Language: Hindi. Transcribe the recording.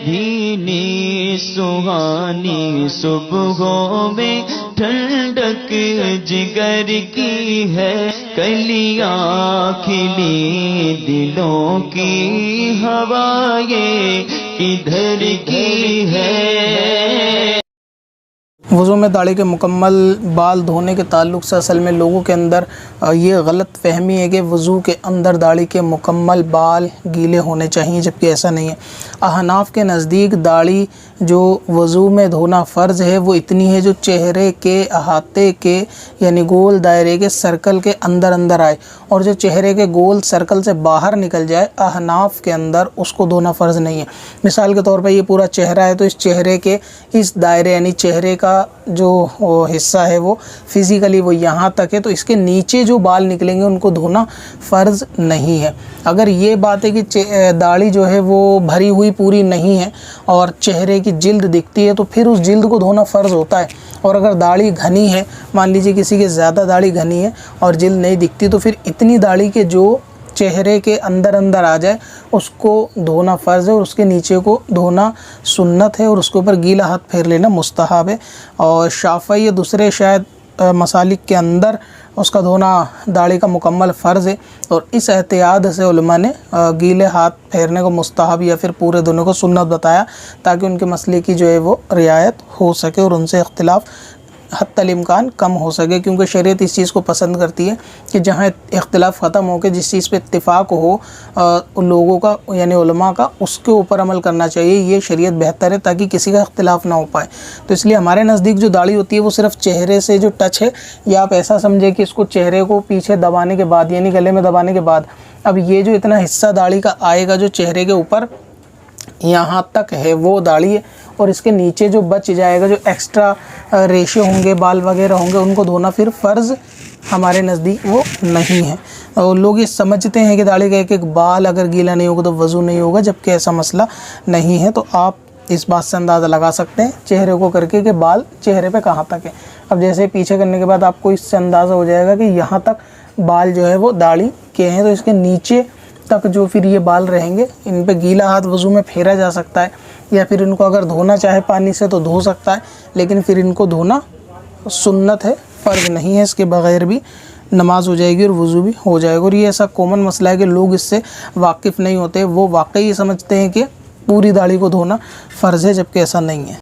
भीनी सुहानी सुबहों में ठंडक जिगर की है, कलियां खिली दिलों की हवाएं किधर की है। वज़ू में दाढ़ी के मुकम्मल बाल धोने के ताल्लुक़ से असल में लोगों के अंदर ये गलत फहमी है कि वज़ू के अंदर दाढ़ी के मुकम्मल बाल गीले होने चाहिए, जबकि ऐसा नहीं है। अहनाफ के नज़दीक दाढ़ी जो वज़ू में धोना फ़र्ज़ है वो इतनी है जो चेहरे के अहाते के यानी गोल दायरे के सर्कल के अंदर आए, और जो चेहरे के गोल सर्कल से बाहर निकल जाए अहनाफ के अंदर उसको धोना फ़र्ज़ नहीं है। मिसाल के तौर पर ये पूरा चेहरा है तो इस चेहरे के इस दायरे यानी चेहरे का जो हिस्सा है वो फिज़िकली वो यहाँ तक है, तो इसके नीचे जो बाल निकलेंगे उनको धोना फ़र्ज़ नहीं है। अगर ये बात है कि दाढ़ी जो है वो भरी हुई पूरी नहीं है और चेहरे की जिल्द दिखती है तो फिर उस जिल्द को धोना फ़र्ज़ होता है। और अगर दाढ़ी घनी है, मान लीजिए किसी के ज़्यादा दाढ़ी घनी है और जिल्द नहीं दिखती, तो फिर इतनी दाढ़ी के जो चेहरे के अंदर आ जाए उसको धोना फ़र्ज़ है और उसके नीचे को धोना सुन्नत है और उसके ऊपर गीला हाथ फेर लेना मुस्तहब है। और शाफ़ई या दूसरे शायद मसालिक के अंदर उसका धोना दाढ़ी का मुकम्मल फ़र्ज़ है, और इस एहतियात से उलमा ने गीले हाथ फेरने को मुस्तहब या फिर पूरे धोने को सुन्नत बताया, ताकि उनके मसले की जो है वो रियायत हो सके और उनसे इख्तिलाफ़ हत्तल इम्कान कम हो सके। क्योंकि शरीयत इस चीज़ को पसंद करती है कि जहाँ इख्तिलाफ़ ख़त्म हो के जिस चीज़ पे इत्तिफ़ाक़ हो उन लोगों का यानी उलमा का, उसके ऊपर अमल करना चाहिए। ये शरीयत बेहतर है ताकि किसी का इख्तिलाफ़ ना हो पाए। तो इसलिए हमारे नज़दीक जो दाढ़ी होती है वो सिर्फ़ चेहरे से जो टच है, या आप ऐसा समझे कि इसको चेहरे को पीछे दबाने के बाद यानी गले में दबाने के बाद, अब ये जो इतना हिस्सा दाढ़ी का आएगा जो चेहरे के ऊपर यहाँ तक है वो दाढ़ी है, और इसके नीचे जो बच जाएगा, जो एक्स्ट्रा रेशे होंगे, बाल वगैरह होंगे, उनको धोना फिर फ़र्ज़ हमारे नज़दीक वो नहीं है। और लोग ये समझते हैं कि दाढ़ी का एक एक बाल अगर गीला नहीं होगा तो वज़ू नहीं होगा, जबकि ऐसा मसला नहीं है। तो आप इस बात से अंदाज़ा लगा सकते हैं चेहरे को करके कि बाल चेहरे पे कहाँ तक है। अब जैसे पीछे करने के बाद आपको इससे अंदाज़ा हो जाएगा कि यहाँ तक बाल जो है वो दाढ़ी के हैं, तो इसके नीचे तक जो फिर ये बाल रहेंगे इन पे गीला हाथ वज़ू में फेरा जा सकता है, या फिर इनको अगर धोना चाहे पानी से तो धो सकता है, लेकिन फिर इनको धोना सुन्नत है, फ़र्ज़ नहीं है। इसके बग़ैर भी नमाज हो जाएगी और वज़ू भी हो जाएगा। और ये ऐसा कॉमन मसला है कि लोग इससे वाकिफ़ नहीं होते, वो वाकई समझते हैं कि पूरी दाढ़ी को धोना फ़र्ज़ है, जबकि ऐसा नहीं है।